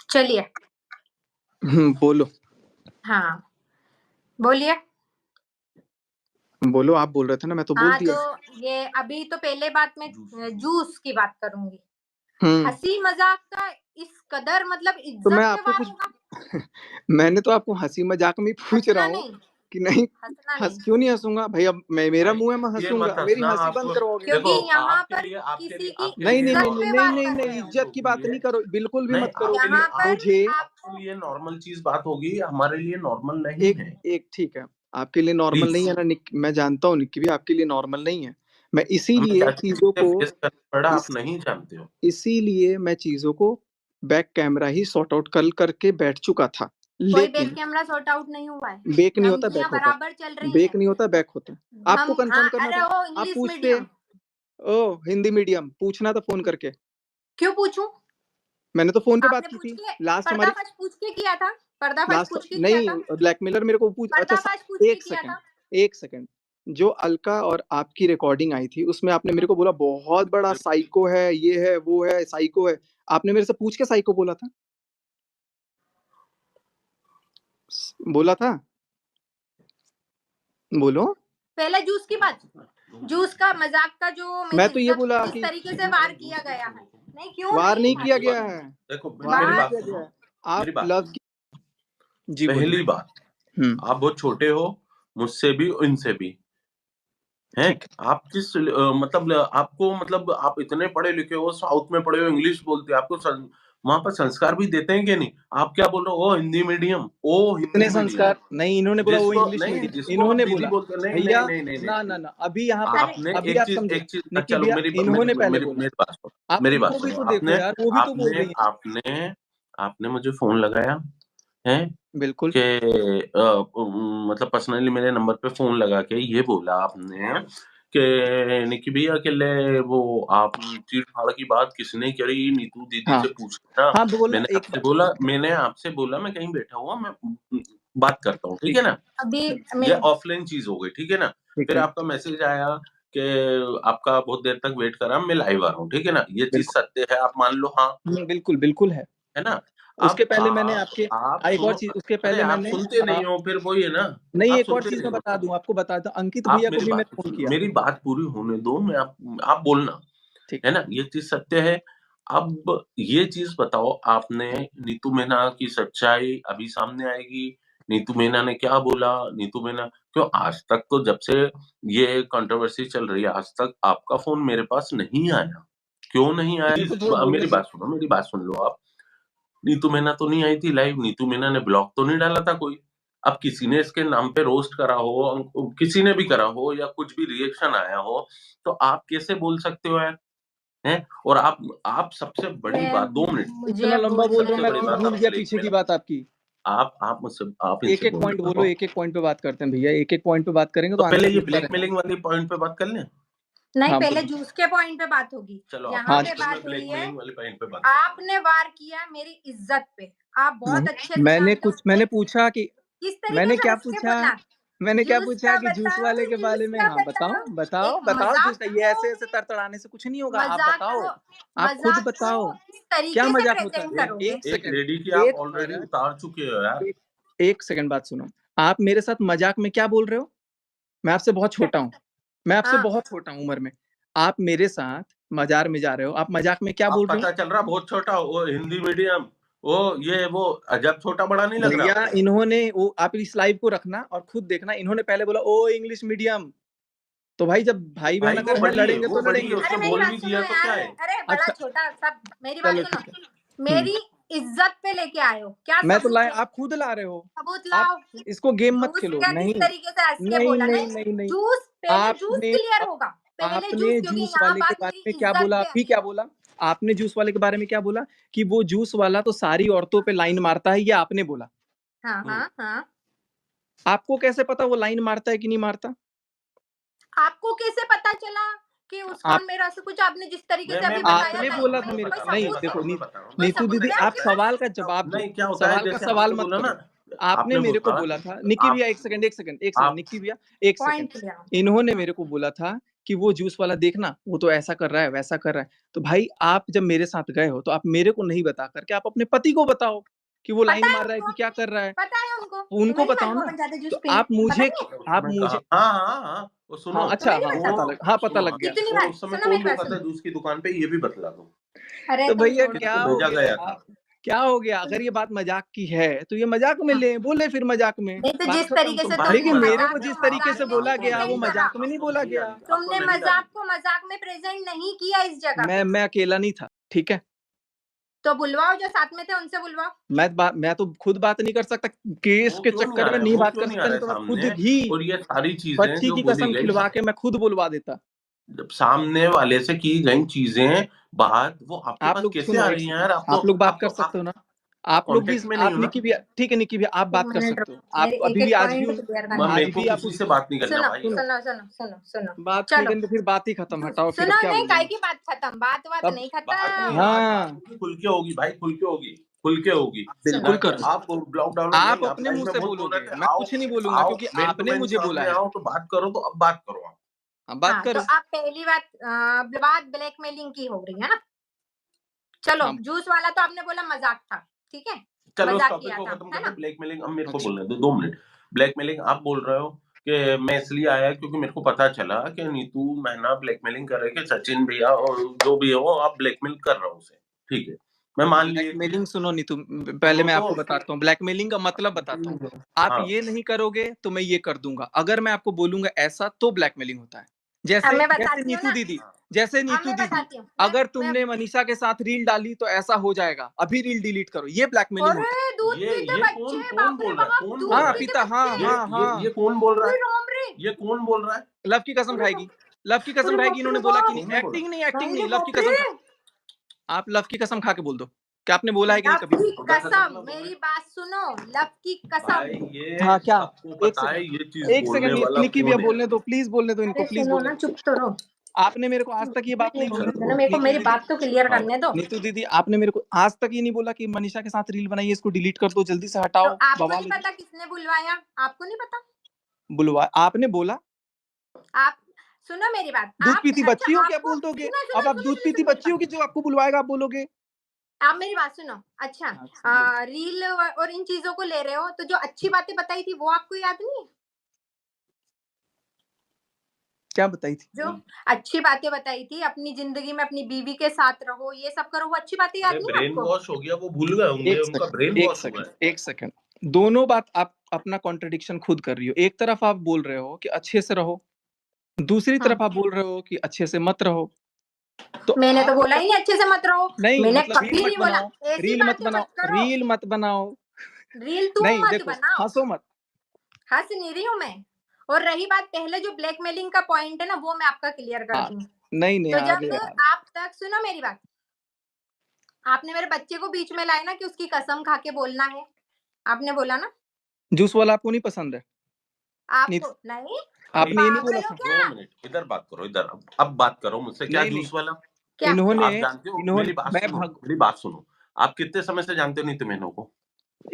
चलिए। बोलो। हाँ, बोलिए। बोलो, आप बोल रहे थे ना, मैं तो बोल हाँ, दिया। तो ये अभी तो पहले बात में जूस की बात करूँगी। हुँ, हँसी-मज़ाक का इस कदर मतलब तो मैं इज़्ज़त पे आपको वार कुछ होगा, मैंने तो आपको हँसी-मज़ाक में ही पूछ रहा हँसना हूँ नहीं, कि नहीं। हँसना नहीं। हँस क्यों नहीं हँसूँगा? भई अब मेरा भाई मुँह है, मैं ये मत हँसूँगा, मेरी हँसना हँसी आप। बंद करवाओगे। क्योंकि देखो यहाँ पर आपके किसी की लिए नहीं, नहीं, नहीं, इज़्ज़त नहीं, पे नहीं, वार नहीं, कर नहीं, रहे हो। इज़्ज़त की बात नहीं करो, बिल्कुल भी नहीं, मत करो। आपके लिए यहाँ पर मुझे आपको आपके लिए नॉर्मल चीज़ बात होगी, हमारे लिए नॉर्मल नहीं एक है। एक ठीक है, आपके लिए नॉर्मल नहीं प्लीज़। है ना मैं जानता हूँ निक्की भी आपके लिए नॉर्मल नहीं है। मैं हमें इसीलिए चीज़ों जाके को फेस करना पड़ा, आप इस नहीं जानते हो। इसीलिए मैं चीज़ों को बैक कैमरा ही सॉर्ट आउट कल करके बैठ चुका था। कोई बैक लेकिन कैमरा सॉर्ट आउट नहीं हुआ है। बेक नहीं होता, धमकियाँ बैक होता बराबर चल है। रही बेक हैं। नहीं होता, बैक होता है। आपको कन्फर्म करना अरे था, वो आप इंग्लिश पूछते। मीडियम। ओह! हिंदी मीडियम, पूछना था फ़ोन करके। क्यों पूछूँ? मैंने तो फ़ोन पे बात आपने की पूछ थी। के लास्ट हमारी पर्दाफ़ाश पूछ के किया था? पर्दाफ़ाश लास्ट पूछ के किया नहीं, था? ब्लैकमेलर मेरे को पूछ अच्छा स पर्दाफ़ाश पूछ के 1 किया सेकंड, था? 1 सेकंड। जो अलका और आपकी रिकॉर्डिंग आई थी, उसमें आपने मेरे को बोला बहुत बड़ा साइको है, ये है, वो है, साइको है। आपने मेरे से पूछ के साइको बोला था? बोला था? बोलो। पहले जूस की बात। जूस का मज़ाक का जो मेरी मैं तो ये इज़्ज़त बोला जिस कि तरीके से वार किया गया है। नहीं, क्यों वार नहीं नहीं किया भाई? गया है, देखो वार मेरी नहीं वार बात किया गया सुनो, है। आप मेरी बात लव सुनो। की जी, बोलिए। पहली बात, हुँ, आप बहुत छोटे हो, मुझसे भी, इनसे भी, हैं? ठीक है। आप मतलब आपको मतलब आप इतने पढ़े-लिखे हो, साउथ में पढ़े हो, इंग्लिश बोलते हो, आपको वहाँ पर संस्कार भी देते हैं कि नहीं? आप क्या बोल रहे हो? ओह! हिंदी मीडियम, ओह! इतने हिंदी मीडियम। संस्कार नहीं, इन्होंने बोला वो जिसको इंग्लिश नहीं, मीडियम, जिसको आप इन्होंने दीदी बोला। बोलते हो, नहीं, भैया नहीं, नहीं, नहीं, नहीं, ना, नहीं। ना, ना, अभी यहाँ पे अरे! आपने अभी आप समझे। एक चीज़ निक्की चलो भैया मेरी इन्होंने पहले मेरी बोला। मेरी बात सुनो, आप मेरी बात उनको भी सुनो। तो देखो आपने यार, वो भी तो बोल आपने रही हैं। आपने आपने मुझे फ़ोन लगाया, हैं? बिल्कुल। कि मतलब पर्सनली मेरे नंबर पे फ़ोन लगा के ये बोला आपने कि निक्की भैया अकेले वो आप चीड़-फाड़ की बात किसने करी? नीतू दीदी हाँ। से पूछ लेना। हाँ, बोला एक बार मैंने आपसे बोला मैं कहीं बैठा हुआ मैं बात करता हूँ, ठीक ठीक है है, ना? अभी ये मैं ऑफ़लाइन चीज़ हो गई, ठीक है ना? ठीक फिर है। आपका मैसेज आया कि आपका बहुत देर तक वेट करा, मैं लाइव आ रहा हूँ, ठीक है ना? ये चीज़ बिल्कुल। सत्य है, आप मान लो हाँ, बिल्कुल, बिल्कुल है। है ना? उसके अब पहले मैंने आपके आप एक और सुनो चीज़ उसके अरे पहले आप मैंने सुनते नहीं हो, फिर वही है ना, नहीं आप एक और सुनते चीज़ नहीं मैं हो। बता दूँ, आपको बताता हूँ, अंकित आप भैया को मेरी भी बात मैंने तो फ़ोन सुनो, किया। मेरी बात पूरी होने दो, मैं आप बोलना, ठीक है है। ना? ये चीज़ सत्य है। अब ये चीज़ बताओ आपने नीतू मीना की सच्चाई अभी सामने आएगी, नीतू मीना ने क्या बोला, नीतू मीना क्यों आज तक तो जब से ये कंट्रोवर्सी चल रही है, आज तक आपका फ़ोन मेरे पास नहीं आया। क्यों नहीं आया? मेरे को थोड़ा बोलने मेरी दो। बात सुनो, मेरी बात सुन लो आप। नीतू मीना तो नहीं आई थी लाइव, नीतू मीना ने ब्लॉग तो नहीं डाला था कोई। अब किसी ने इसके नाम पे रोस्ट करा हो, किसी ने भी करा हो या कुछ भी रिएक्शन आया हो, तो आप कैसे बोल सकते हो यार? हैं? और आप सबसे बड़ी मैं बात 2 मिनट, इतना मुझे लंबा बोल रहे बोलने हो, सबसे मैं बड़ी दो। खुद बात भूल आप गया पीछे की ब्लैकमेल बात आपकी। आप मुझसे आप इनसे एक-एक बोल पॉइंट रहे बोलो, हो। एक-एक पॉइंट पे बात करते हैं भैया, एक-एक पॉइंट पे बात करेंगे तो तो पहले आंसर ये मिलता रहेगा। ब्लैकमेलिंग वाले पॉइंट पे बात कर लें? नहीं, हाँ, पहले बोलो। जूस के पॉइंट पे बात होगी। चलो आप यहाँ हाँ, पे फिर मैं बात हुई है, ब्लैकमेलिंग वाले पॉइंट पे बात करता हूँ। आपने वार किया मेरी इज़्ज़त पे। आप बहुत अच्छे से जानते हो मैंने कि पूछा कि किस तरीके मैंने से क्या हँस के पूछा? बोला। मैंने क्या जूस पूछा का कि जूस बताओ, वाले के बारे जूस में का हाँ, बताओ, बताओ। बताओ, एक बताओ जूस का ये ऐसे-ऐसे तड़तड़ाने से कुछ नहीं होगा, आप बताओ। आप खुद मज़ाक बताओ, को किस क्या तरीके से मज़ाक होता प्रेज़ेंट है? एक करोगे? 1 एक सेकंड, लेडी की आप एक ऑलरेडी मिनट, उतार चुके हो यार। एक 1 सेकंड बात सुनो। आप मेरे साथ मज़ाक में क्या बोल रहे हो? मैं आपसे बहुत छोटा हूँ। मैं आपसे हाँ, बहुत छोटा हूँ उम्र में। आप मेरे साथ मज़ार में जा रहे हो। आप मज़ाक में क्या अब बोल रहे हो? पता चल रहा बहुत छोटा हो, वो हिंदी मीडियम, वो ये वो अजब छोटा-बड़ा नहीं लग रहा भैया आपको? इन्होंने वो आप इस लाइव को रखना और खुद देखना, इन्होंने पहले बोला ओह! English medium. तो भाई जब भाई-बहन भाई अगर हैं लड़ेंगे वो तो बड़ी है, लड़ेंगे। अरे उसने मेरी बोल बात भी सुनो दिया तो यार। क्या है? अरे बड़ा अच्छा, छोटा सब मेरी बात चलो सुनो। ठीक है। हुँ, मेरी इज़्ज़त पे लेके आए हो। क्या मैं तो सबूत लाए है? आप खुद ला रहे हो। सबूत आप लाओ। इसको गेम मत जूस खेलो। का किस नहीं, तरीके से हँस के नहीं, बोला नहीं, नहीं, नहीं, नहीं। जूस पहले जूस आपने क्लियर अ, होगा। पहले जूस आपने क्योंकि जूस यहाँ वाले के बात बारे मेरी में क्या इज़्ज़त बोला? पे अभी है। क्या बोला? आपने जूस वाले के बारे में क्या बोला? कि वो जूस वाला तो सारी औरतों पे लाइन मारता है, ये आपने बोला। हाँ, हुँ। हाँ, हाँ। आपको कैसे पता वो लाइन मारता है कि नहीं मारता? आपको कैसे पता चला कि उसका आप और मेरा ऐसा कुछ आपने जिस तरीके से अभी मैं बताया आपने नहीं बोला था नहीं मेरे कोई को नहीं सबूत है? देखो कोई नीतू सबूत दीदी है आप आपके पास? सवाल का जवाब दो। नहीं क्या होता है सवाल का जैसे सवाल आपने मत बोला ना, करो। आपने आपने मेरे को बोला बोला था निक्की आप भैया 1 सेकंड, 1 सेकंड, 1 सेकंड आप निक्की भैया 1 सेकंड। पॉइंट ले आओ। इन्होंने मेरे को बोला था कि वो जूस वाला देखना, वो तो ऐसा कर रहा है, वैसा कर रहा है। तो भाई आप जब मेरे साथ गए हो, तो आप मेरे को नहीं बता कर के आप अपने पति को बताओ कि वो पता लाइन है मार रहा है कि उनको, क्या कर रहा है। पता है उनको, उनको तुम्हें नहीं बताओ मालूम ना। अपन जाते जूस तो पीने, आप पता मुझे नहीं है? उसने कहा हाँ, वो सुनो, हाँ, अच्छा, तुम्हें नहीं हाँ, पता? पता लग हाँ, पता सुनो लग गया। कितनी और बार, उस समय सुनो कौन मेरी बात रुका था सुनो। जूस की दुकान पे ये भी बतला दो। अरे तो तुम भैया छोड़ो, क्या किसको हो भेजा गया? गया था? क्या हो गया? अगर ये बात मज़ाक की है, तो ये मज़ाक में हाँ। लें, बोले फिर मज़ाक में, नहीं तो बात जिस खत्म। तरीके से भाई तुमने लेकिन मेरे मजाक को को जिस तरीके मजाक से में बोला नहीं गया, वो प्रेजेंट करा, मज़ाक में नहीं बोला गया। तुमने मजाक को मजाक में प्रेजेंट नहीं किया इस जगह पे। मैं अकेला नहीं था, ठीक है? तो बुलवाओ, जो साथ में थे उनसे बुलवाओ। मैं तो खुद बात नहीं कर सकता, केस वो के क्यों नहीं आ चक्कर में रहा है? नहीं वो बात क्यों कर नहीं आ सकता, रहा नहीं है तो मैं खुद सामने? ही और ये सारी चीजें बच्ची जो की बोली कसम गई, खिलवा के मैं खुद बुलवा देता। जब सामने वाले से की गई चीजें बात वो आपके आप पास लोग कैसे सुनो आ एक रही हैं सेकंड, यार? आप लोग बात कर आप सकते हो ना? आप आप लोग भी, कॉन्टेक्स्ट में नहीं आप हो ना? निकी भी, ठीक है निकी भी, आप बात एक कर मिनट सकते हो। रुको, आप मेरे अभी एक भी एक आज भी पॉइंट क्लियर करना है। मेरे आज को भी आप किसी से बात नहीं करना सुनो भाई। सुनो, सुनो सुनो सुनो सुनो, बात चलो ठीक है, तो फिर बात ही खत्म, हटाओ फिर, अब सुनो, क्या नहीं काय बोलेंगे? की बात खत्म, बात बात अब नहीं बात खत्म। नहीं, आज बात हाँ, होगी, खुल के होगी भाई, खुल के होगी, खुल के होगी। सुनो बिल्कुल ना कि करो। आप ब्लॉक डाउन आप नहीं, आप अपने लाइन मुँह में से बहुत बोल रहे बोलोगे, थे, मैं आओ कुछ नहीं बोलूँगा आओ क्योंकि मेन टू आपने मेन मुझे बोला सामने है। आओ तो बात करो, तो अब बात करो आप। बात हाँ, तो करो। आप पहली बात ब्लैकमेलिंग की हो रही है ना। चलो, हाँ, जूस वाला तो आपने बोला मजाक था, ठीक है, चलो उस मजाक टॉपिक किया को था, खत्म है कर दो। ना। ब्लैकमेलिंग अब मेरे को अच्छा। बोलने दो 2 मिनट। ब्लैकमेलिंग आप बोल रहे हो कि मैं इसलिए आया क्योंकि मेरे को पता चला कि नीतू मैना ब्लैकमेलिंग कर रहे कि सचिन भैया और जो भी हो आप ब्लैकमेल कर रहे हो उसे। ठीक है, मैं मान लिए एक ब्लैकमेलिंग चीज, सुनो नीतू, पहले सुनो मैं तो। आपको बताता हूँ, ब्लैकमेलिंग का मतलब बताता हूँ। आप हाँ ये नहीं करोगे तो मैं ये कर दूंगा। अगर मैं आपको बोलूंगा ऐसा, तो ब्लैकमेलिंग होता है। अब जैसे मैं जैसे बताती हूँ नीतू ना, दीदी, हाँ। जैसे अब नीतू मैं दीदी, बताती हूँ, अगर मैं तुमने मनीषा के साथ रील डाली तो ऐसा हो जाएगा, अभी रील डिलीट करो, ये ब्लैकमेलिंग होता अरे दूध पीते ये कौन बच्चे, कौन बाप रे बोल रहा है? बाप, कौन है। बोल दूध हाँ रहा है? पीते पीता, हाँ बच्चे। हाँ हाँ। ये कौन बोल रहा उरे है? राम रे, ये कौन बोल रहा है? लव की कसम उरे खाएगी, बाप, लव की कसम अरे खाएगी, बाप रे इन्होंने बोला कि बाप, नहीं, कौन बोला? एक्टिंग नहीं, एक्टिंग नहीं रे नहीं, लव की बाप कसम रे। खा, आप लव की कसम खा के बोल दो, क्या आपने बोला है कि नहीं लव कभी? की खुदा कसम कसम, ना बोले मेरी बात सुनो, लव की कसम। भाई, ये हाँ क्या? सबको एक पता सेकंड, है ये चीज एक बोलने सेकंड, वाला निकी भैया कौन है। बोलने दो, प्लीज बोलने दो इनको, अरे प्लीज सुनो बोलने ना, दो। चुप तो रहो। आपने मेरे को आज तक ये बात नहीं एक बोली। मिनट ना, मेरे को नीतू मेरी दीदी, बात तो क्लियर हाँ करने दो। नीतू दीदी, आपने मेरे को आज तक ये नहीं बोला कि मनीषा के साथ रील बनाइए, इसको डिलीट कर दो, जल्दी से तो हटाओ, आपको बवाल नहीं हो पता किसने बुलवाया? आपको नहीं पता? बुलवा, आपने बोला आप सुनो मेरी बात, दूध आप पीती अच्छा बच्ची हो, क्या आपको बोल दोगे? सुनो अब सुनो आप सुनो दूध सुनो पीती सुनो मेरी बच्ची हो बात, कि जो आपको बुलवाएगा आप बोलोगे? आप मेरी बात सुनो। अच्छा, रील और इन चीजों को ले रहे हो, तो जो अच्छी बातें बताई थी वो आपको याद नहीं है? क्या बताई थी? जो अच्छी बातें बताई थी, अपनी जिंदगी में अपनी बीवी के साथ रहो, ये सब करो, वो अच्छी बातें याद अरे नहीं है ब्रेन आपको? वॉश हो गया, वो भूल गए होंगे, एक उनका सेकंड, ब्रेन एक वॉश हुआ सेकंड, है। एक सेकंड, दोनों बात आप अपना कॉन्ट्रडिक्शन खुद कर रही हो। एक तरफ आप बोल रहे हो कि अच्छे से रहो, दूसरी हाँ, तरफ आप बोल रहे हो कि अच्छे से मत रहो। तो मैंने तो आप बोला ही नहीं अच्छे से मत रहो, नहीं, मैंने मतलब रील कभी मत नहीं बोला बनाओ, ऐसी रील मत बातें बनाओ, मत करो। रील मत बनाओ। रील तुम नहीं मत देखो, बनाओ, हंसो मत। हंस नहीं रही हूँ मैं। और रही बात पहले जो ब्लैकमेलिंग का पॉइंट है ना, वो मैं आपका क्लियर कर हाँ, दूं। नहीं तो यार, जब यार आप तक सुनो मेरी बात, आपने मेरे बच्चे को बीच में लाया ना कि उसकी कसम खा के बोलना है, आपने बोला ना। जूस वाला आपको नहीं पसंद है? नहीं, आपको नहीं, एक आपने ये नहीं बोला पागल हो था? क्या? 2 मिनट इधर बात करो, इधर अब बात करो मुझसे। क्या नहीं नहीं, जूस वाला? क्या? इन्होंने आप जानते हो, इन्होंने मेरी बात मैं सुनो, भग मेरी बात सुनो। आप कितने समय से जानते हो नीतू मेनू को?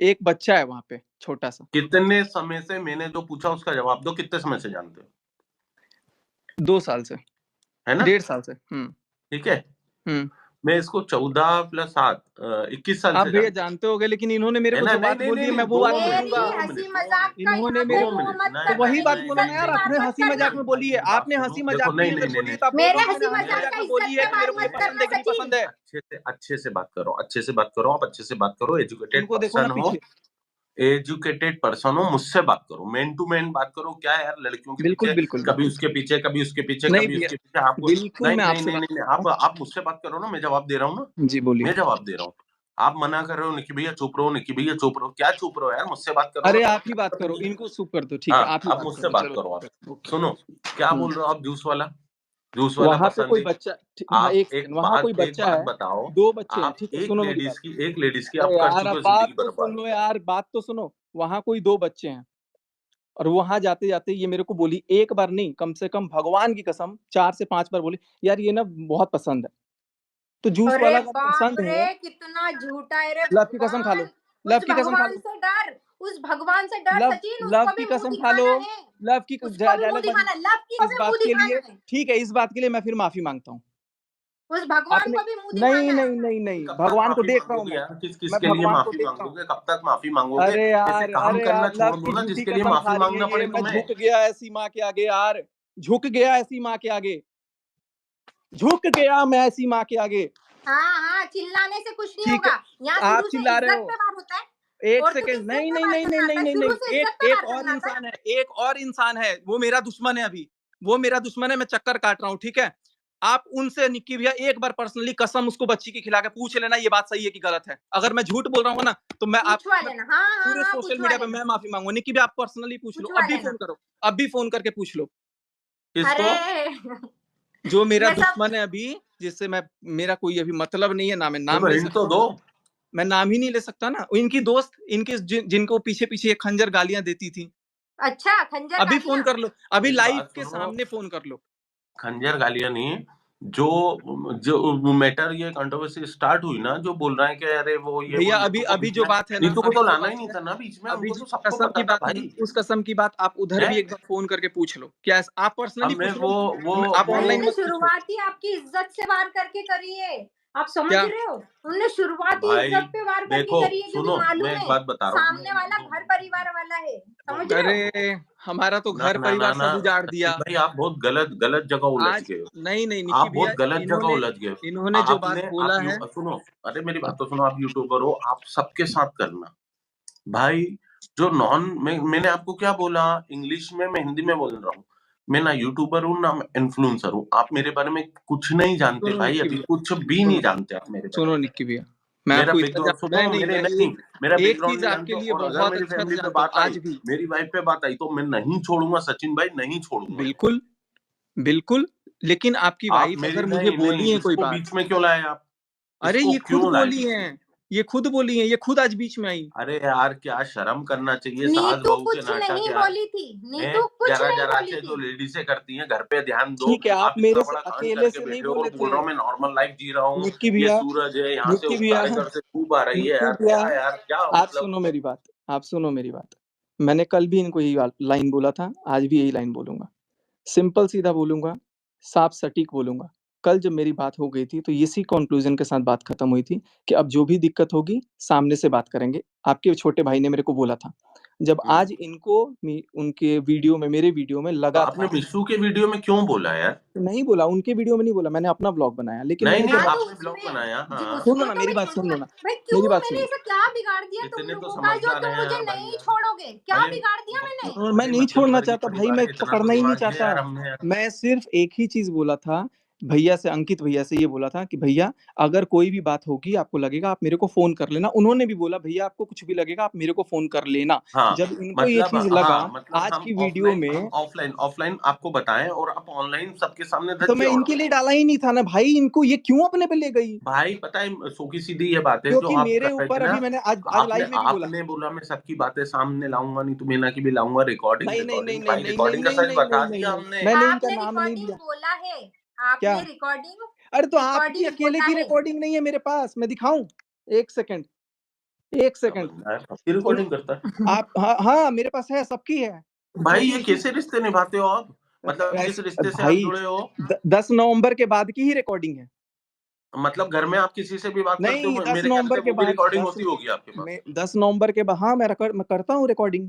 एक बच्चा है वहां पे, छोटा सा। कितने समय से? मैंने जो पूछा उसका जवाब दो, कितने समय से जानते हो? 2 साल से, है ना? 1.5 साल से। ठीक है, हम्म। मैं इसको 14 + 7 21 साल आप से भैया जानता हूँ। जानते होगे, लेकिन इन्होंने मेरे है को ना? जो नहीं बात नहीं नहीं बोली है, नहीं, मैं वो बात मेरी बोलूंगा। 2 हंसी मिनट, 2 मजाक मिनट, का इन्होंने यहाँ पे मेरे 2 को, वो मिनट, मत तो नहीं करना, वही नहीं बात मेरी नहीं बोलो नहीं ना इज्जत यार, से नहीं बात आपने नहीं, मत हंसी करना। मजाक में बोली है, बात आपने सुनो, हंसी देखो, मजाक की नहीं नहीं अगर नहीं बोली है, नहीं, तो आप बोल मेरे दो कि हंसी मैंने हंसी मजाक मजाक का में बोली इज्जत है से कि बात मेरे को ये मत पसंद करना है कि नहीं सचिन। पसंद है। अच्छे से बात करो, अच्छे से बात करो, आप अच्छे से बात करो, एजुकेटेड उनको देखो ना पर्सन हो, पीछे। एजुकेटेड पर्सन हो, मुझसे बात करो, मैन टू मैन बात करो। क्या यार लड़कियों के बिल्कुल पीछे, बिल्कुल कभी बिल्कुल। उसके पीछे, कभी उसके पीछे, नहीं कभी भैया, उसके पीछे, आपको बिल्कुल नहीं मैं नहीं आपसे नहीं बात नहीं नहीं, करता आप मुझसे बात करो ना, मैं जवाब दे रहा हूँ ना, हूँ। जी बोलिए। मैं जवाब दे रहा हूँ। आप मना कर रहे हो निकी भैया चुप रहो, निकी भैया चुप रहो, क्या चुप रहो यार? मुझसे बात करो अरे ना। आप ही बात करो, इनको चुप कर दो, ठीक है, हाँ, आप ही अब बात मुझसे करो, बात चलो करो ठीक आप। है, ओके। सुनो, क्या बोल रहे हो आप? जूस वाला वहां पे पसंद कोई है? बच्चा, हाँ आप एक सेकंड, वहां कोई एक बच्चा बात है, बताओ, 2 बच्चे हैं, आप ठीक है, सुनो मेरी बात। एक लेडीज की अरे आप कर यार चुके अब हो बात जिंदगी तो सुन बर्बाद। लो यार, बात तो सुनो। वहां कोई 2 बच्चे हैं, और वहां जाते जाते ये मेरे को बोली, एक बार नहीं, कम से कम भगवान की कसम 4 से 5 बार बोली, यार ये ना बहुत पसंद है। तो जूस अरे वाला अगर बाप पसंद है, रे, कितना झूठा है रे लव की कसम खा लो, भगवान। लव उस की कसम खा भगवान लो, से डर, उस भगवान से डर लव सचिन, लव उसको की भी मुंह कसम खा लो, दिखाना है, लव की उसको भी मुंह डायलॉग दिखाना है, लव की इस भी बात मुंह के दिखाना लिए है, ठीक है, इस बात के लिए मैं फिर माफी मांगता हूँ। उस भगवान आपने को भी मुंह नहीं दिखाना है। नहीं नहीं नहीं कब तक भगवान को माफी देख रहा हूँ मांगोगे यार? किस किस मैं के लिए भगवान को माफी देख रहा हूँ। मांगोगे? कब तक माफी मांगोगे? अरे ऐसे यार, काम अरे करना यार, छोड़ लव दो की ना झूठी जिसके लिए कसम माफी खा मांगना रही है, पड़े मैं तुम्हें। झुक गया ऐसी माँ के आगे यार, झुक गया ऐसी माँ के आगे, झुक गया मैं ऐसी माँ के आगे। हाँ, चिल्लाने से कुछ नहीं ठीक है, होगा, यहाँ आप शुरू से चिल्ला रहे इज्जत हो। पे वार होता है, एक औरतों की सेकंड, इज्जत नहीं पे नहीं वार नहीं नहीं करना नहीं आता है, नहीं शुरू नहीं, से इज्जत एक पे एक वार और करना आता है। इंसान है, एक और इंसान है, वो मेरा दुश्मन है अभी, वो मेरा दुश्मन है, मैं चक्कर काट रहा हूँ, ठीक है। आप उनसे निक्की भैया एक बार पर्सनली कसम उसको बच्ची की खिला के पूछ लेना ये बात सही है कि गलत है। अगर मैं झूठ बोल रहा हूँ ना तो मैं पूछवा मैं लेना, हाँ पूरे सोशल पूछवा मीडिया पे लेना, मैं माफी मांगूंगा। निक्की भैया आप पर्सनली पूछ लो, पूछवा अभी लेना। फोन करो, अभी फोन करके पूछ लो। किसको? अरे जो मेरा ये सब दुश्मन है अभी, जिससे मैं मेरा कोई अभी मतलब नहीं है, ना मैं नाम तो ले हिंट सकता तो हूँ, दो। मैं नाम ही नहीं ले सकता ना। इनकी दोस्त, इनके जिनको पीछे पीछे ये खंजर गालियां देती थी, अच्छा खंजर अभी फोन गालियां, कर लो, अभी मेरी लाइव बात के सुनो, सामने फोन कर लो। खंजर गालियां नहीं, जो जो मैटर ये कंट्रोवर्सी स्टार्ट हुई ना, जो बोल रहा है कि अरे वो ये वो भैया अभी नीतू को अभी बीच जो में, बात है ना, नीतू को अभी तो जो लाना बात ही नहीं है, था ना बीच में, अभी उनको जो तो सबको कसम की पता था बात है ना, भाई। उस कसम की बात आप उधर है भी एक बार फोन करके पूछ लो। क्या आप पर्सनली हमने पूछ लो, वो आप भाई ऑनलाइन उनने मत पूछो। शुरुआत ही आपकी इज्जत से वार करके करी है, आप समझ क्या रहे हो, उनने शुरुआत ही भाई इज्जत पे वार करके देखो करी है, क्योंकि सुनो, मैं मालूम एक है बात बता रहा सामने वाला हूँ, घर परिवार वाला है, समझ रहे हो। अरे हमारा तो ना घर ना ना परिवार ना सब उजाड़ सचिन दिया भाई, आप बहुत गलत गलत जगह उलझ आज। गए हो। नहीं नहीं निक्की आप भैया, बहुत गलत जगह उलझ गए हो। इन्होंने जो बात आपने बोला है, सुनो, अरे मेरी बात तो सुनो, आप यूट्यूबर हो, आप सबके साथ करना भाई। जो मैंने आपको क्या बोला इंग्लिश में, मैं हिंदी में बोल रहा हूँ। मैं ना यूट्यूबर हूँ ना इन्फ्लुएंसर हूँ। आप मेरे बारे में कुछ नहीं जानते सुनो भाई, निक्की अभी भैया, कुछ भी नहीं सुनो जानते आप मेरे बारे सुनो में। निक्की भैया, मैं मेरा आपको इतना बैकग्राउंड सुनो, मेरे मैं नहीं, मेरा एक बैकग्राउंड चीज नहीं आपके जानते लिए हो, और अगर बहुत मेरी अच्छा से फैमिली पे जानता हूँ बात आई, आज भी। मेरी वाइफ पे बात आई, तो मैं नहीं छोड़ूंगा सचिन भाई, नहीं छोड़ूंगा। बिल्कुल बिल्कुल, लेकिन आपकी आप वाइफ मेरी अगर मुझे नहीं नहीं, बोली है कोई इसको बात, बीच में क्यों लाए आप? अरे इसको ये खुद क्यों लाए बोली बीच है, में? ये खुद बोली है, ये खुद आज बीच में आई। अरे यार क्या शर्म करना चाहिए, सास नीतू बहू के कुछ नाटक नहीं यार। बोली थी, हैं नीतू कुछ जरा नहीं जरा बोली से जो थी। लेडीजें करती हैं, घर पे ध्यान दो। ठीक है, आप आप इतना मेरे से बड़ा कांड अकेले करके से नहीं बैठे हो और बोले बोल थे रहा हूँ मैं नॉर्मल लाइफ जी रहा हूँ। निक्की ये भैया, सूरज है, यहाँ से निक्की उस भैया, कारीगर से खूब आ रही है निक्की यार, भैया, क्या यार क्या आप मतलब। सुनो मेरी बात, आप सुनो मेरी बात। मैंने कल भी इनको यही लाइन बोला था, आज भी यही लाइन बोलूंगा, सिंपल सीधा बोलूंगा, साफ सटीक बोलूंगा। कल जब मेरी बात हो गई थी तो इसी कंक्लूजन के साथ बात खत्म हुई थी कि अब जो भी दिक्कत होगी सामने से बात करेंगे। आपके छोटे भाई ने मेरे को बोला था। जब आज इनको उनके वीडियो में, मेरे वीडियो में तो लगा आपने था, मिशू के वीडियो में क्यों बोला यार? नहीं बोला उनके वीडियो में, नहीं बोला, मैंने अपना ब्लॉग बनाया, लेकिन नहीं मैंने नहीं, जब हाँ तो आपने ब्लॉग उसमें बनाया, जी हाँ। सुनो उसमें ना तो मेरी मैं बात, सुन लो छोड़ूंगा ना भाई, मेरी क्यों बात मैंने सुनो। ऐसा क्या बिगाड़ दिया तुम इतने तो लोगों का जो समझदार तुम हैं मुझे यार भाई नहीं यार। छोड़ोगे, क्या भाई बिगाड़ दिया मैंने। मैं बड़े नहीं छोड़ना मध्यम वर्गीय चाहता भाई, परिवार मैं है, इतना तो पकड़ना ही नहीं दिमाग है चाहता। यार हमने यार। मैं सिर्फ एक ही चीज बोला था भैया से, अंकित भैया से ये बोला था कि भैया अगर कोई भी बात होगी, आपको लगेगा, आप मेरे को फोन कर लेना। उन्होंने भी बोला भैया आपको कुछ भी लगेगा आप मेरे को फोन कर लेना। हाँ जब इनको ये मतलब, चीज लगा हाँ मतलब आज हम की वीडियो ऑफलाइन, हम में, ऑफलाइन ऑफलाइन आपको बताएं और आप ऑनलाइन सबके सामने तो धज्जियां मैं इनके उड़ाओ। लिए डाला ही नहीं था ना भाई, इनको ये क्यों अपने पे ले गई। भाई पता है सूखी सीधी ये बात है जो क्योंकि आप मेरे कर रहे थे ऊपर ना। अभी मैंने आज आज आपने लाइव में भी बोला, आपने बोला मैं सबकी बातें सामने लाऊंगा, नहीं तो मीना की भी लाऊंगा, रिकॉर्डिंग नहीं नहीं नहीं रिकॉर्डिंग नहीं भाई, नहीं नहीं रिकॉर्डिंग का नहीं सच नहीं बता नहीं नहीं दिया नहीं, हमने। मैंने इनका आपने नाम नहीं रिकॉर्डिंग लिया। बोला है, क्या? आपने रिकॉर्डिंग अरे तो आपकी रिकॉर्डिंग अकेले बोला की है। रिकॉर्डिंग नहीं है मेरे पास, मैं दिखाऊं? एक सेकंड, एक क्या सेकंड। बंदा है, सबकी सुन, रिकॉर्डिंग करता है। आप, हाँ हाँ मेरे पास है, सबकी है। भाई छोटी ये बच्ची कैसे रिश्ते निभाते हो आप? मतलब किस रिश्ते से आप भाई, जुड़े हो? 10 नवंबर के बाद की ही रिकॉर्डिंग है। मतलब घर में आप किसी से भी बात करते नहीं, हो, दस मेरे ख्याल नवंबर से के वो भी बाद, रिकॉर्डिंग दस होती होगी आपके पास। में 10 नवंबर के बाद, हाँ मैं करता हूँ रिकॉर्डिंग,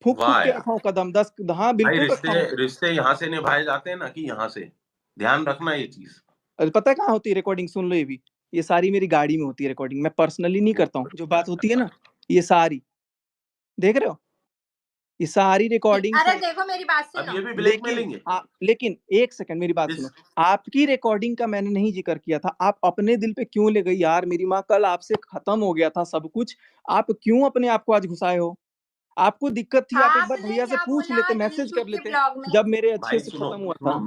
फूक फूक वाह के यार। रखा हूँ कदम, 10, हाँ भाई बिल्कुल रिश्ते रखा हूँ। रिश्ते यहाँ से निभाए जाते हैं ना कि यहाँ से, ध्यान रखना ये चीज। अरे पता है कहाँ होती है रिकॉर्डिंग, सुन लो ये सारी मेरी गाड़ी में होती है रिकॉर्डिंग, मैं पर्सनली नहीं करता हूँ। जो बात होती है ना, ये सारी देख रहे हो, ये सारी रिकॉर्डिंग्स अरे है। देखो मेरी बात अब सुनो, ये भी लेकिन ब्लैकमेलिंग है लेकिन एक सेकंड मेरी बात इस। सुनो, आपकी रिकॉर्डिंग का मैंने नहीं जिक्र किया था। आप अपने दिल पे क्यों ले गई यार? मेरी माँ, कल आपसे खत्म हो गया था सब कुछ, आप क्यों अपने आप को आज घुसाए हो? आपको दिक्कत थी, आप एक बार आपने भैया से क्या पूछ बोला लेते, मैसेज यूट्यूब कर के लेते, ब्लॉग में। जब मेरे अच्छे भाई से सुनो खत्म हुआ सुनो, था।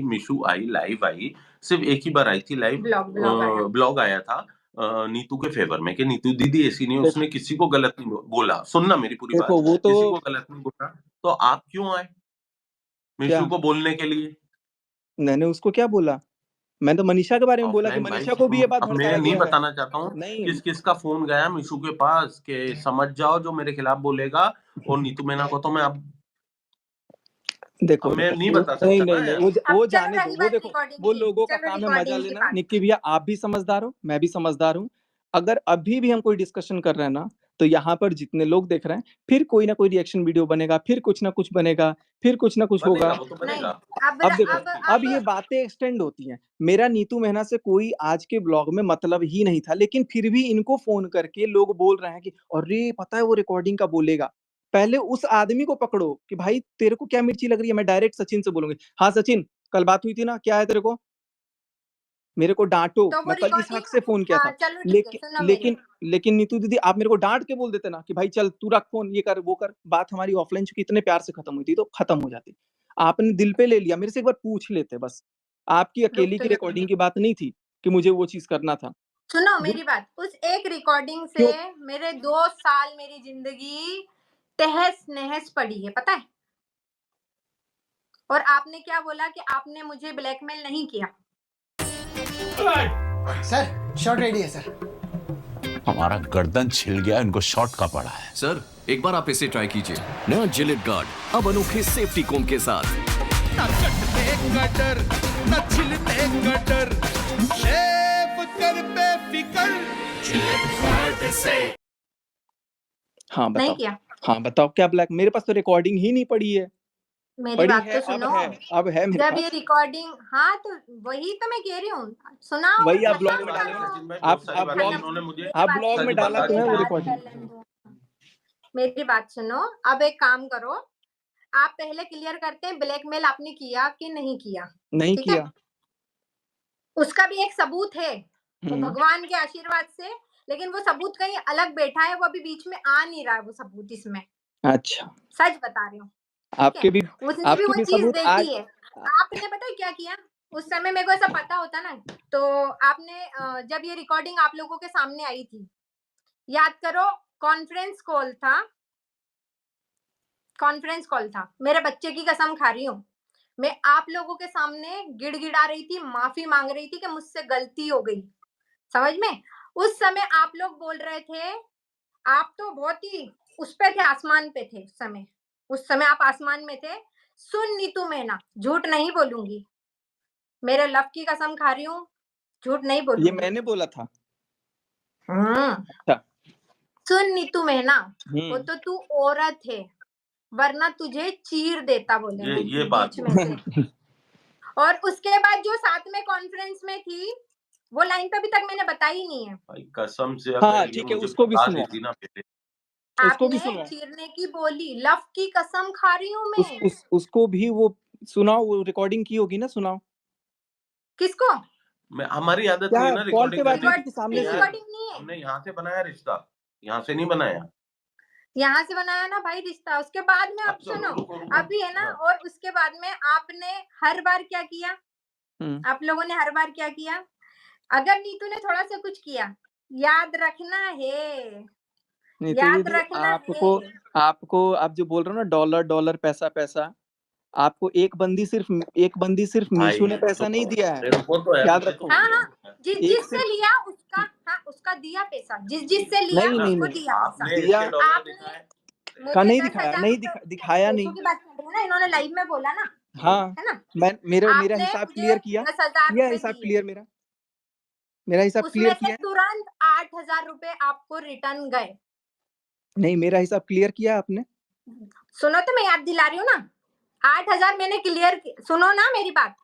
मिशू आई लाइव आई, सिर्फ एक ही बार आई थी लाइव। ब्लॉग आया। ब्लॉग आया था नीतू के फेवर में कि नीतू दीदी ऐसी नहीं है, देखो उसने किसी को गलत नहीं बोला। सुनना मेरी पूरी बात, देखो वो तो, किसी को गलत नहीं बोला। तो आप क्यों आए क्या मिशू को बोलने के लिए? मैंने उसको क्या बोला? मैंने तो मनीषा के बारे में बोला कि ऑफलाइन भाई, मनीषा को भी ये बात अब मैं भड़काया नहीं गया है। बताना चाहता हूँ नहीं किस किस का फोन गया मीशू के पास कि समझ जाओ जो मेरे खिलाफ बोलेगा, और नीतू मैना को तो मैं अब देखो मैं देखो नहीं वो बता नहीं सकता नहीं ना नहीं यार। वो अब वो चलो जाने दो, रही वो बात देखो रिकॉर्डिंग वो की, लोगों का चलो काम है मजा रिकॉर्डिंग की लेना। बात। निक्की भैया आप भी समझदार हो, मैं भी समझदार हूँ। अगर अभी भी हम कोई डिस्कशन कर रहे हैं ना, तो यहाँ पर जितने लोग देख रहे हैं, फिर कोई ना कोई रिएक्शन वीडियो बनेगा, फिर कुछ ना कुछ बनेगा, फिर कुछ ना कुछ बनेगा, होगा। वो तो नहीं, बनेगा। अब देखो अब अब ये बातें एक्सटेंड होती हैं। मेरा नीतू मेहना से कोई आज के ब्लॉग में मतलब ही नहीं था, लेकिन फिर भी इनको फोन करके लोग बोल रहे हैं कि अरे पता है वो रिकॉर्डिंग का बोलेगा। पहले उस आदमी को पकड़ो कि भाई तेरे को क्या मिर्ची लग रही है। मैं डायरेक्ट सचिन से बोलूंगी, हाँ सचिन कल बात हुई थी ना, क्या है तेरे को, मेरे को डांटो। तो वो मैं कल इस हक से फोन किया था। चलो ठीक है, लेकिन सुनो मेरी लेकिन लेकिन नीतू दीदी आप मेरे को डांट के बोल देते ना कि भाई चल तू रख फोन, ये कर वो कर। बात हमारी ऑफलाइन चूंकि इतने प्यार से खत्म हुई थी तो खत्म हो जाती। आपने दिल पे ले लिया, मेरे से एक बार पूछ लेते बस। आपकी रुक अकेली तो की जा। रिकॉर्डिंग की बात नहीं थी कि मुझे वो चीज करना था। सुनो मेरी बात, उस एक रिकॉर्डिंग से क्यों? मेरे 2 साल मेरी जिंदगी तहस नहस पड़ी है, पता है। और आपने क्या बोला कि आपने मुझे ब्लैकमेल नहीं किया। सर शॉट रेडी है सर। हमारा गर्दन छिल गया, इनको शॉट का पड़ा है। सर एक बार आप इसे ट्राई कीजिए। नया जिलेट गार्ड अब अनोखे सेफ्टी कोम के साथ। न कटने का डर, न छिलने का डर, शेव कर बेफिकर जिलेट गार्ड से। हाँ नहीं बताओ। किया। हाँ बताओ क्या ब्लैक, मेरे पास तो रिकॉर्डिंग ही नहीं पड़ी है। मेरी पड़ी बात है, तो सुनो। अब है मेरे जब पास। ये रिकॉर्डिंग, हाँ तो वही तो मैं कह रही हूँ, सुनाओ वही आप खत्म ब्लॉग में बात डाले है थे। सचिन भाई, आप बहुत सारी बातें ब्लॉग इन्होंने मुझे आप ब्लॉग में सच डाला बता तो दी है वो थी। रिकॉर्डिंग। मेरी बात सुनो। अब एक काम करो, आप पहले क्लियर करते हैं ब्लैकमेल आपने किया कि नहीं किया। नहीं ठीक है, किया। उसका भी एक सबूत है, वो भगवान के आशीर्वाद से। लेकिन वो सबूत कहीं अलग बैठा है, वो अभी बीच में आ नहीं रहा है वो सबूत इसमें। अच्छा सच बता रही हूँ, ठीक आपके है। भी उसने भी वो चीज सबूत आज। देखी है। आपने पता है क्या किया उस समय, मेरे को ऐसा पता होता ना तो आपने जब ये रिकॉर्डिंग आप लोगों के सामने आई थी, याद करो, कॉन्फ्रेंस कॉल था। मेरे बच्चे की कसम खा रही हूँ, मैं आप लोगों के सामने गिड़गिड़ा रही थी, माफी मांग रही थी कि मुझसे गलती हो गई, समझ में। उस समय आप लोग बोल रहे थे, आप तो बहुत ही उस पे थे, आसमान पे थे उस समय आप आसमान में थे। सुन नीतू मैना, झूठ नहीं बोलूंगी, मेरे लव की कसम खा रही हूँ, झूठ नहीं ये बोलूंगी। मैंने बोला था। अच्छा, सुन नीतू मैना, वो हम्म तो तू औरत है, वरना तुझे चीर देता, बोले ये बात बीच में से। और उसके बाद जो साथ में कॉन्फ्रेंस में थी, वो लाइन तो अभी तक मैंने बताई नहीं है। भाई कसम से हाँ अगर ये ठीक है, मुझे उसको भी बता सुनो, देती ना पहले। उसको भी आपने सुनो। चीरने की बोली, लव की कसम खा रही हूँ मैं। उसको भी वो सुनाओ, वो रिकॉर्डिंग की होगी ना, सुनाओ। किसको? हमारी आदत क्या नहीं है ना कॉल पे रिकॉर्डिंग बात करने हुई थी की सामने से? यार। रिकॉर्डिंग नहीं है, हमने यहाँ से बनाया रिश्ता, यहाँ से नहीं बनाया। यहाँ से बनाया ना भाई रिश्ता। उसके बाद में, अब चलो सुनो, रुको अभी है ना। हाँ। और उसके बाद में आपने हर बार क्या किया, आप लोगों ने हर बार क्या किया, अगर नीतू ने थोड़ा सा कुछ किया, याद रखना है, नीतू याद दीदी रखना आपको है। आपको आप जो बोल रहे हो ना डॉलर डॉलर पैसा पैसा, आपको एक बंदी सिर्फ मीशू ने भाई पैसा नहीं दिया है, रुको तो यार, याद मुझे तो रखो। हाँ बोलने हाँ, दो। जिस एक जिस से सिर्फ लिया उसका, हाँ उसका दिया पैसा, जिस जिस से लिया नहीं नहीं उसको नहीं दिया पैसा। आपने दिया इसके डॉलर आपने दिखाए। का मुझे नहीं 10,000 दिखाया, नहीं रुपए, दिखाया पैसों नहीं। की बात कर रही हूँ ना, इन्होंने लाइव में बोला ना, हाँ है ना। मैं मेरा आपने हिसाब मुझे क्लियर किया, 10,000 रुपए हिसाब दिए, क्लियर मेरा हिसाब उसमें क्लियर से किया है। तुरंत 8,000 रुपए आपको रिटर्न गए। नहीं मेरा हिसाब क्लियर किया आपने। सुनो तो मैं याद दिला रही हूँ ना, 8,000 मैंने क्लियर, सुनो ना मेरी बात।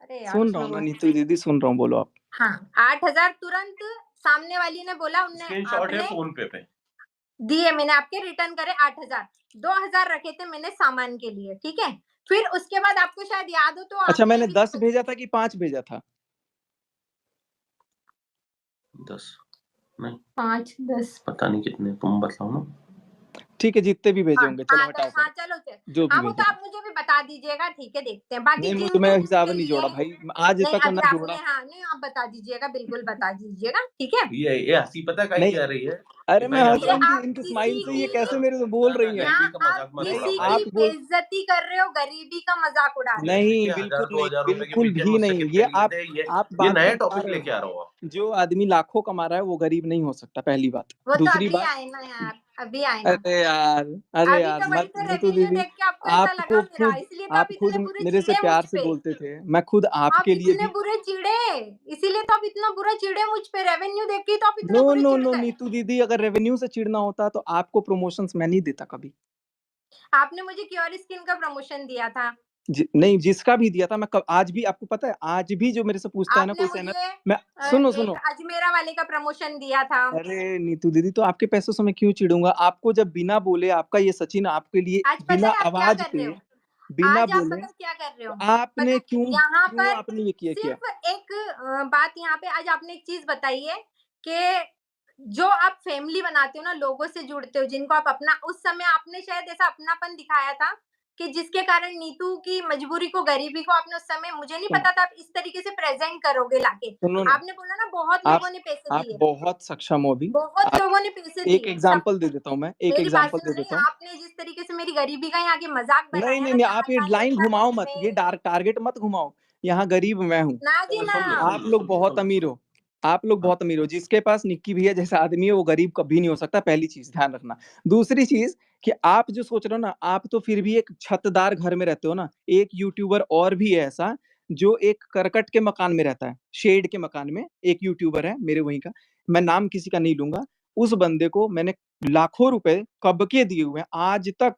अरे यार सुन रहा उसमें हूँ ना बोल, नीतू दीदी, सुन रहा हूँ, बोलो आप। हाँ 8,000 तुरंत सामने वाली ने बोला, उनने स्क्रीनशॉट है आपने फोन पे दिए, मैंने आपके रिटर्न करे 8,000। 2,000 रखे थे मैंने सामान के लिए, ठीक है। फिर उसके बाद आपको शायद याद हो तो अच्छा आपने मैंने भी 10 भेजा था कि 5 भेजा था? 10 नहीं 5 10, पता नहीं कितने, तुम बताओ ना। ठीक है जितने भी भेजे हाँ होंगे, चलो हाँ हटाओ हाँ, सर, चलो जो भी हाँ, वो भेजे तो हैं। आप मुझे भी बता बता दीजिएगा, ठीक है, देखते हैं। बाकी नहीं वो जिन तो मैं लोगों हिसाब के नहीं लिए जोड़ा भाई, आज नहीं तक अभी ना आपने जोड़ा। हाँ नहीं आप बता दीजिएगा, बिल्कुल बता दीजिएगा, ठीक है। ये हंसी पता काहे नहीं की आ रही है अरे कि मैं भाई हंस ये रहा अगर हूँ आप इनके किसी स्माइल से, ये की कैसे मेरे से बोल रही हैं। यहाँ गरीबी का आप मजाक मत नहीं उड़ाओ किसी भाई। की आप बोल बेइज्जती कर रहे हो, गरीबी का मजाक उड़ा रहे हो। ये नहीं देखिए बिल्कुल 1000-2000 नहीं, रुपए के बिल्कुल पीछे भी मुझसे नहीं। कितने लिए थे आप ये बात नए कर पा टॉपिक रहे लेके आ हो, रहा हो आप। जो आदमी लाखों कमा रहा है वो गरीब नहीं हो सकता, पहली बात। वो तो दूसरी अभी बात, आए ना यार, अभी आए ना। अरे यार, अरे अभी यार तो वही मत, तो नीतू रेवेन्यू दीदी देख के आपको ऐसा आपको लगा मेरा, खुद, इसलिए तो आप आप खुद इतने बुरे मेरे से चिढ़े मुझ प्यार से पे। बोलते थे, मैं खुद आप आपके लिए इतने भी। बुरे चिढ़े, इसीलिए तो आप इतना बुरा चिढ़े मुझ पे, रेवेन्यू देख के ही तो आप इतने नो बुरे नो चिढ़ नो गए। नीतू दीदी, अगर रेवेन्यू से चिढ़ना होता तो आपको प्रमोशंस मैं नहीं देता कभी। आपने मुझे क्योर स्किन का प्रमोशन दिया था। नहीं जिसका भी दिया था मैं आज भी आपको पता है, आज भी जो मेरे से पूछता है ना आपने कोई चैनल, मुझे मैं सुनो एक सुनो, अजमेरा वाले का प्रमोशन दिया था। अरे नीतू दीदी तो आपके पैसों से मैं क्यों चिढ़ूंगा? आपको जब बिना बोले, आपका ये सचिन आपके लिए आज पता बिना है आप क्या आवाज कर रहे पे, हो, बिना आज आप बोले, पता है क्या कर रहे हो, तो पता आपने है क्यों यहाँ क्यों पर आपने ये किया? सिर्फ एक बात यहाँ पे आज आपने एक चीज बताई है कि जो आप फैमिली बनाते हो ना, लोगों से जुड़ते हो, जिनको आप अपना, उस समय आपने शायद ऐसा अपनापन दिखाया था कि जिसके कारण नीतू की मजबूरी को, गरीबी को आपने उस समय, मुझे नहीं पता था आप इस तरीके से प्रेजेंट करोगे लाके। सुनो ना, आपने बोला ना बहुत आप लोगों ने पैसे आप दिए, बहुत सक्षम हो अभी। बहुत आप लोगों ने पैसे एक दिए सब। एग्जांपल दे देता हूँ, मैं एक मेरी बात एग्जांपल सुनो, दे नहीं देता हूँ। आपने जिस तरीके से मेरी गरीबी का यहाँ के मजाक नहीं बनाया नहीं ना, नहीं, जहाँ आप ये जहाँ लाइन देखा घुमाओ मैंने मत, ये टारगेट मत घुमाओ। यहाँ गरीब मैं हूँ, ना जी ना। आप लोग बहुत अमीर हो, आप लोग बहुत अमीर हो। जिसके पास निक्की भैया जैसा आदमी है वो गरीब कभी नहीं हो सकता, पहली चीज ध्यान रखना। दूसरी चीज कि आप जो सोच रहे हो ना, आप तो फिर भी एक छतदार घर में रहते हो ना। एक यूट्यूबर और भी है ऐसा, जो एक करकट के मकान में रहता है, शेड के मकान में। एक यूट्यूबर है मेरे वहीं का, मैं नाम किसी का नहीं लूंगा। उस बंदे को मैंने लाखों रुपए कब के दिए हुए हैं, आज तक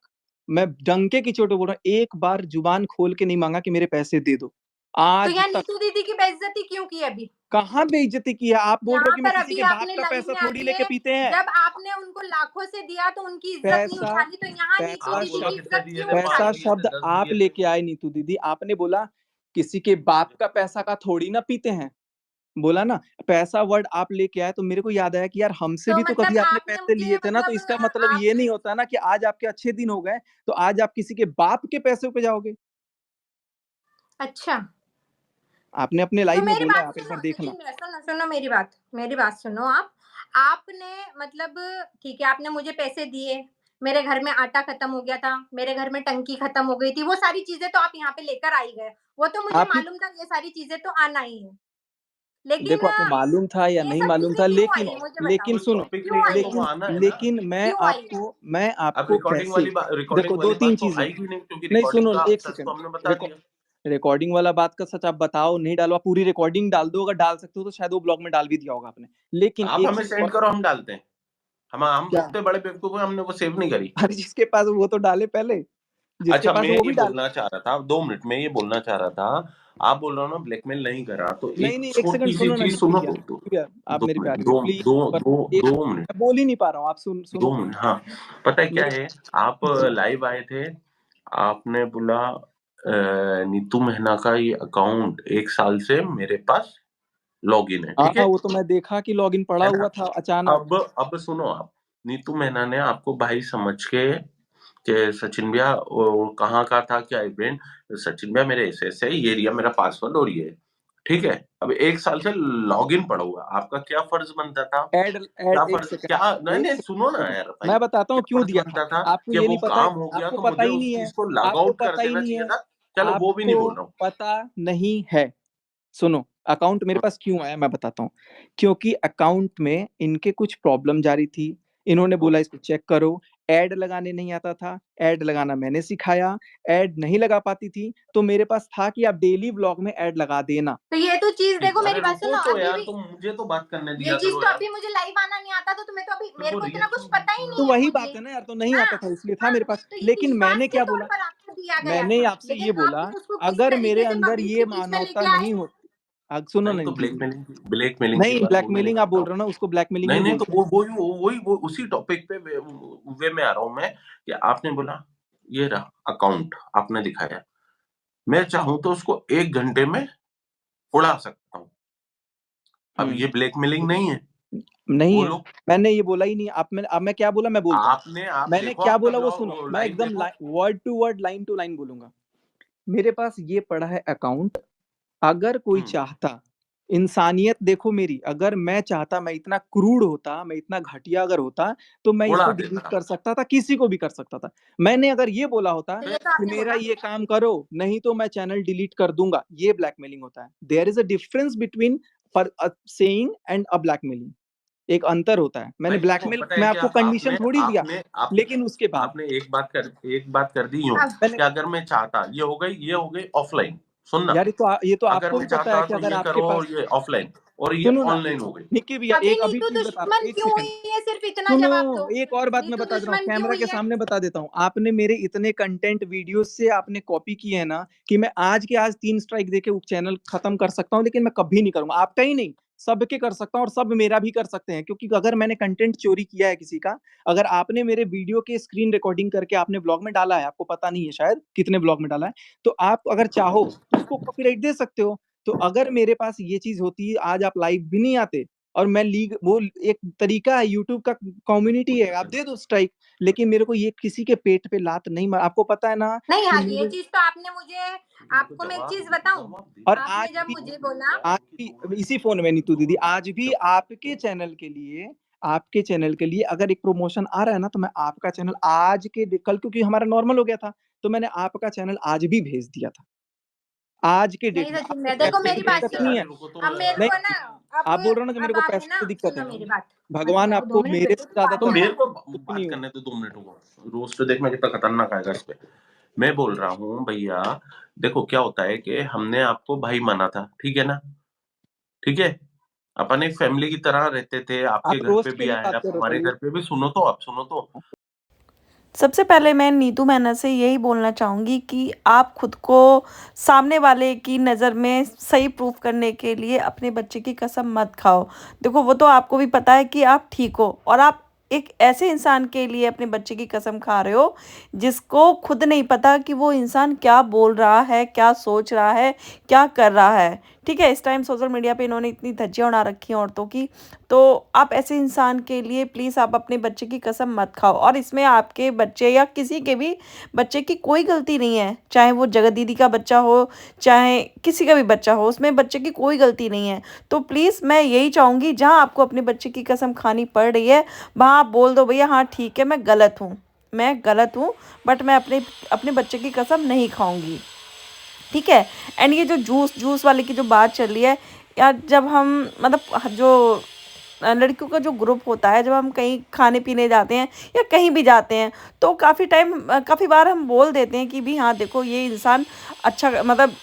मैं डंके की चोट बोल रहा हूँ, एक बार जुबान खोल के नहीं मांगा कि मेरे पैसे दे दो, तो आज यहाँ तक। नीतू दीदी की बेइज्जती क्यों की अभी? कहाँ बेइज्जती की है? आप बोल रहे हो यहाँ कि मैं पर किसी अभी के बाप आपने का लाइव पैसा में थोड़ी आके, लेके पीते हैं। जब आपने उनको लाखों से दिया तो उनकी इज्जत नहीं पैसा उछाली, तो यहाँ नीतू पैसा दीदी की शब्द कितने इज्जत दिए क्यों थे? 5 पैसा उछाली? दिए शब्द थे, 10 आप दिए थे? लेके आए नीतू दीदी। आपने बोला किसी के बाप का पैसा का थोड़ी ना पीते हैं, बोला ना। पैसा वर्ड आप लेके आए तो मेरे को याद आया कि यार हमसे तो भी तो मतलब कभी आपने आपने पैसे लिए मुझे थे ना। तो इसका मतलब आप, ये नहीं होता ना कि आज आपके अच्छे दिन हो गए तो आज आप किसी के बाप के पैसे पे जाओगे। अच्छा आपने अपने तो लाइव में मेरी बोला है, बात आप एक सुनो, बार देखना। सुनिए सुनो सुनो मेरी बात सुनो आप। आपने मतलब ठीक है, आपने मुझे पैसे दिए, मेरे घर में आटा खत्म हो गया था, मेरे घर में टंकी खत्म हो गई थी, वो सारी चीजें तो आप यहाँ पे लेकर आई गए, वो तो मुझे आप ही मालूम था ये सारी चीजें तो आना ही है। लेकिन देखो, आपको मालूम था या ये नहीं सब मालूम चीजें था, क्यों लेकिन आई मुझे लेकिन बताओ, कोई सुनो, टॉपिक क्यों नहीं है आई तो है, वो आना है ना। लेकिन क्यों आई है? मैं अब आपको कैसे, रिकॉर्डिंग देखो दो वाली तीन बात तो चीजें, आएगी नहीं, क्योंकि नहीं रिकॉर्डिंग सुनो का एक सच सेकंड, तो हमने बता दिया। रिकॉर्डिंग वाला बात का सच आप बताओ, नहीं डालो, आप पूरी रिकॉर्डिंग डाल दो। अगर डाल सकते हो तो शायद वो ब्लॉग में डाल भी दिया होगा आपने। लेकिन आप एक हमें चीज सेंड और, करो, हम डालते हैं। हम क्या? इतने बड़े बेवकूफ हैं, हमने वो सेव नहीं करी। अरे जिसके पास वो तो डाले पहले, जिसके अच्छा, पास मैं वो ये भी डाले। बोलना चाह रहा था, 2 मिनट में ये बोलना चाह रहा था, आप बोल रहे हो ना ब्लैकमेल नहीं करा, तो नहीं एक नहीं, एक सेकंड छोटी-सी सुनो ना चीज़ नीतू सुनो भैया, तो नीतू भैया आप 2 मेरे मिनट, प्यारे हो 2 प्लीज। 2 पर 2 एक 2 मिनट, मैं बोल ही नहीं पा रहा हूँ, आप सुनो 2 मिनट, हाँ। पता है क्या मेरे। है, आप लाइव आए थे, आपने बोला नीतू मेहना का ये अकाउंट 1 साल से मेरे पास लॉगिन है, ठीक हाँ है? वो तो मैं देखा कि लॉगिन पड़ा है हुआ ना? था अचानक। अब सुनो आप, नीतू मेहना ने आपको भाई समझ के कि सचिन भैया वो कहाँ का था, क्या इवेंट, सचिन भैया मेरे ऐसे-ऐसे है, ये लिया मेरा पासवर्ड और ये है, ठीक है? अब 1 साल से लॉगिन पड़ा हुआ, आपका क्या फर्ज़ बनता था? एड क्या एड एक फर्ज़ सेकंड, क्या नहीं, एक नहीं सुनो सेकंड ना सुनो, यार भाई, मैं बताता हूँ क्या क्यों फर्ज़ दिया था। बनता था आपको कि ये वो नहीं पता है, काम हो गया आपको तो पता मुझे ही उस नहीं है, चीज़ को लॉग आपको आउट कर पता ही देना नहीं चाहिए है, था? चलो वो भी नहीं आपको बोल रहा हूँ। पता नहीं है। सुनो, अकाउंट मेरे पास क्यों आया मैं बताता हूँ। क्योंकि अकाउंट में इनके कुछ प्रॉब्लम जा रही थी, इन्होंने बोला इसको चेक करो। ऐड लगाने नहीं आता था, ऐड लगाना मैंने सिखाया। ऐड नहीं लगा पाती थी तो मेरे पास था कि आप डेली व्लॉग में ऐड लगा देना। तो ये तो चीज ठीक, देखो, अरे मेरी बात रुको सुनो तो अभी यार, भी, तुम मुझे तो बात करने ये दिया चीज करो तो यार। अभी मुझे लाइव आना नहीं आता था, तुम्हें तो अभी, फिर मेरे वो को इतना कुछ रिएक्शन पता ही तो नहीं है वही मुझे। बात है ना यार, तो नहीं हाँ आता था इसलिए था हाँ, मेरे पास। तो ये लेकिन विश्वास मैंने के क्या तौर बोला, पर आपको दिया गया मैंने था, आपसे लेकिन ये बोला, आपने उसको किस अगर मेरे तरीके से अंदर पब्लिक ये के बीच में मानवता लेके आए। नहीं होती। सुनो नहीं नहीं तो दीदी, ब्लैकमेलिंग की नहीं बात वो भी नहीं ब्लैकमेलिंग आप करता बोल हूँ। रहे हो ना, उसको ब्लैकमेलिंग नहीं, नहीं नहीं तो बोलते। वो उसी टॉपिक पे वे में आ रहा हूँ मैं, कि आपने बोला ये रहा अकाउंट आपने दिखाया। मैं चाहूँ तो उसको 1 घंटे में उड़ा सकता हूँ। अब ये ब्लैकमेलिंग नहीं है, नहीं है, बोलो। मैंने ये बोला ही नहीं। अब मैं क्या बोला मैं बोलता हूँ। आप मैंने देखो क्या आपका बोला वो ब्लॉग सुनो, मैं लाइव एकदम देखो। Word to word, line to line बोलूंगा। मेरे पास ये पड़ा है अकाउंट, अगर कोई चाहता, इंसानियत देखो मेरी, अगर मैं चाहता, मैं इतना क्रूड होता, मैं इतना घटिया अगर होता, तो मैं उड़ा इसको देता। डिलीट कर सकता था, किसी को भी कर सकता था। मैंने अगर ये बोला होता तो ये तो कि आपने मेरा बोला। ये काम करो, नहीं तो मैं चैनल डिलीट कर दूंगा, ये ब्लैकमेलिंग होता है। There is a difference between saying and a blackmailing, एक अंतर होता है। मैंने नहीं देखो, ब्लैकमेल पता है मैं क्या, आपको कंडीशन आपने थोड़ी दिया, आपने आप लेकिन उसके बाद आपने एक बात कर दी यूं अब मैंने कि अगर मैं चाहता, ये हो गई ऑफलाइन। सुनना, यार ये तो अगर आपको मैं भी पता है चाहता कि तो अगर ये आपके करो, पास, ये ऑफलाइन, और ये सुनो ना ऑनलाइन हो गई। निक्की भैया, अभी एक नीतू चीज बता रहा हूँ, दुश्मन एक क्यों सेकंड, हुई है, सिर्फ इतना सुनो, जवाब दो। एक और बात मैं नीतू बता दे रहा हूँ, दुश्मन क्यों कैमरा हुई के है? सामने बता देता हूँ। आपने मेरे इतने कंटेंट वीडियोस से आपने कॉपी किए हैं ना, कि मैं आज के आज 3 स्ट्राइक देके चैनल खत्म कर सकता हूँ, लेकिन मैं कभी नहीं करूंगा। आपका ही नहीं, सबके कर सकता हूँ, और सब मेरा भी कर सकते हैं, क्योंकि अगर मैंने कंटेंट चोरी किया है किसी का, अगर आपने मेरे वीडियो के स्क्रीन रिकॉर्डिंग करके आपने ब्लॉग में डाला है, आपको पता नहीं है शायद कितने ब्लॉग में डाला है, तो आप अगर चाहो तो उसको कॉपीराइट दे सकते हो। तो अगर मेरे पास ये चीज होती, आज आप लाइव भी नहीं आते, और मैं लीग, वो एक तरीका है, यूट्यूब का कम्युनिटी है, आप दे दो स्ट्राइक, लेकिन मेरे को ये किसी के पेट पे लात नहीं मार। आपको पता है ना नहीं, कि हाँ, ये मेरे, चीज तो आपने मुझे, आपको मैं एक चीज बताऊं, और आपने जब मुझे बोला, आज भी इसी फोन में नीतू दीदी, आज भी आपके चैनल के लिए, आपके चैनल के लिए अगर एक प्रमोशन आ रहा है ना, तो मैं आपका चैनल आज के कल, क्योंकि हमारा नॉर्मल हो गया था, तो मैंने आपका चैनल आज भी भेज दिया था, आज के डेट नहीं में। सचिन, आपको मैं देखो पैसे मेरी की बात दिक्कत सुनो। नहीं है, अब मेरे नहीं, को ना, आप बोल रहे हो ना कि मेरे अब को आप है पैसे ना, की दिक्कत है, सुनो मेरी बात। भगवान अब 2 आपको मिनट मेरे रुको, से ज्यादा तो तो मेरे को कुछ नहीं बात हो। करने तो 2 मिनट को, रोज तो देख मैं कितना खतरनाक आएगा इस पे। मैं बोल रहा हूँ भैया, देखो क्या होता है कि हमने आपको भाई माना था, ठीक है ना, ठीक है, अपन एक फैमिली की तरह रहते थे, आपके आप घर पे रोस्ट भी मेरी आए, बात आप कर रहे हमारे हो, घर पे भी, सुनो तो, आप सुनो तो। सबसे पहले मैं नीतू मैना से यही बोलना चाहूँगी कि आप खुद को सामने वाले की नज़र में सही प्रूफ करने के लिए अपने बच्चे की कसम मत खाओ। देखो वो तो आपको भी पता है कि आप ठीक हो, और आप एक ऐसे इंसान के लिए अपने बच्चे की कसम खा रहे हो जिसको खुद नहीं पता कि वो इंसान क्या बोल रहा है, क्या सोच रहा है, क्या कर रहा है। ठीक है, इस टाइम सोशल मीडिया पे इन्होंने इतनी धज्जियां उड़ा रखी हैं औरतों की, तो आप ऐसे इंसान के लिए प्लीज़ आप अपने बच्चे की कसम मत खाओ। और इसमें आपके बच्चे या किसी के भी बच्चे की कोई गलती नहीं है, चाहे वो जगत दीदी का बच्चा हो, चाहे किसी का भी बच्चा हो, उसमें बच्चे की कोई गलती नहीं है। तो प्लीज़ मैं यही चाहूँगी, जहाँ आपको अपने बच्चे की कसम खानी पड़ रही है, वहाँ आप बोल दो भैया हाँ ठीक है, मैं गलत हूँ, बट मैं अपने अपने बच्चे की कसम नहीं खाऊंगी। ठीक है। एंड ये जो जूस वाले की जो बात चल रही है यार, जब हम मतलब जो लड़कियों का जो ग्रुप होता है, जब हम कहीं खाने पीने जाते हैं या कहीं भी जाते हैं, तो काफ़ी बार हम बोल देते हैं कि भी हाँ देखो ये इंसान अच्छा, मतलब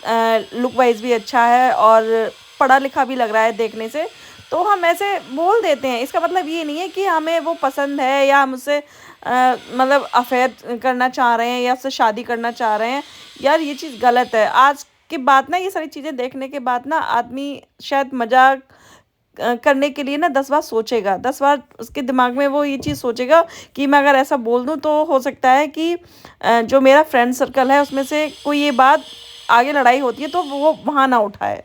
लुक वाइज भी अच्छा है और पढ़ा लिखा भी लग रहा है देखने से, तो हम ऐसे बोल देते हैं। इसका मतलब ये नहीं है कि हमें वो पसंद है या हम उससे मतलब अफेयर करना चाह रहे हैं या उससे शादी करना चाह रहे हैं। यार ये चीज़ गलत है। आज के बाद ना, ये सारी चीज़ें देखने के बाद ना, आदमी शायद मजाक करने के लिए ना 10 बार सोचेगा, 10 बार उसके दिमाग में वो ये चीज़ सोचेगा कि मैं अगर ऐसा बोल दूं तो हो सकता है कि जो मेरा फ्रेंड सर्कल है उसमें से कोई ये बात, आगे लड़ाई होती है तो वो वहाँ ना उठाए।